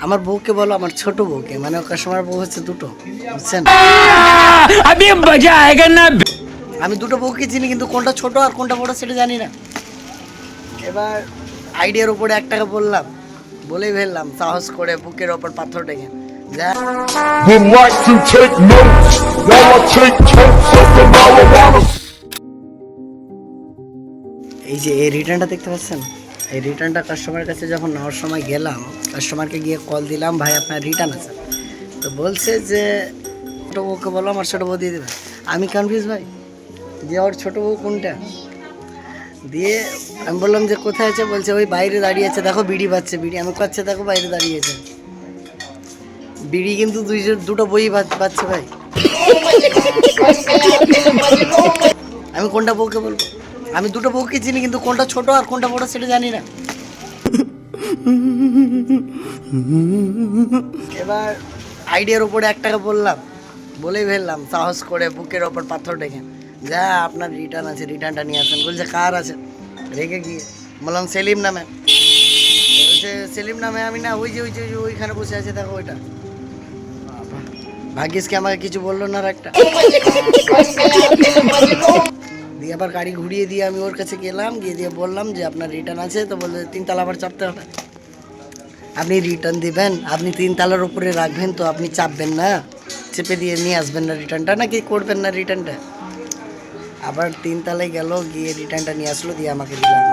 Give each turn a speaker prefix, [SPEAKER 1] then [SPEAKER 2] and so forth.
[SPEAKER 1] আমার বউকে বলো, আমার ছোট বউকে, মানে কাস্টমার বউ হচ্ছে দুটো, বুঝছেন?
[SPEAKER 2] अभी मजा आएगा ना।
[SPEAKER 1] আমি দুটো বউকে চিনি, কিন্তু কোনটা ছোট আর কোনটা বড় সেটা জানি না। এবার আইডিয়ার উপরে 1 টাকা বললাম, বলেই ফেললাম সাহস করে বুকের ওপর পাথর টেকে। যা
[SPEAKER 3] Would like to take notes while I take totes of the marijuana.
[SPEAKER 1] এই যে এই রিটার্নটা দেখতে পাচ্ছেন, এই রিটার্নটা কাস্টমারের কাছে যখন নেওয়ার সময় গেলাম, কাস্টমারকে গিয়ে কল দিলাম, ভাই আপনার রিটার্ন আছে। তো বলছে যে ছোটো বউকে বলো, আমার ছোটো বউ দিয়ে দেবে। আমি কনফিউজ ভাই, যে ওর ছোটো বউ কোনটা। দিয়ে আমি বললাম যে কোথায় আছে, বলছে ওই বাইরে দাঁড়িয়ে আছে, দেখো বিড়ি পাচ্ছে, বিড়ি আমি পাচ্ছে, দেখো বাইরে দাঁড়িয়েছে বিড়ি, কিন্তু দুটো বই পাচ্ছে ভাই। আমি কোনটা বউকে বলবো? আমি দুটো বউকে চিনি, কিন্তু কোনটা ছোট আর কোনটা বড় সেটা জানি না। এবার আইডিয়ার উপরে 1 টাকা বললাম, বলেই ফেললাম সাহস করে বুকের ওপর পাথর টেকে। যা আপনার রিটার্ন আছে, রিটার্নটা নিয়ে আসেন। বলছে কার আছে, রেখে গিয়ে বললাম সেলিম নামে। বলছে সেলিম নামে? আমি না, ওই যে ওইখানে বসে আছে, দেখো ওইটা। ভাগ্যিস কি আমাকে কিছু বললো না আর একটা। দিয়ে আবার গাড়ি ঘুরিয়ে দিয়ে আমি ওর কাছে গেলাম, গিয়ে দিয়ে বললাম যে আপনার রিটার্ন আছে। তো বলছে 3 তলা আবার চাপতে হবে। আপনি রিটার্ন দিবেন, আপনি 3 তলার উপরে রাখবেন, তো আপনি চাপবেন না, চেপে দিয়ে নিয়ে আসবেন না রিটার্নটা, নাকি করবেন না রিটার্নটা? আবার 3 তলায় গেল, গিয়ে রিটার্নটা নিয়ে আসলো, দিয়ে আমাকে দিলাম।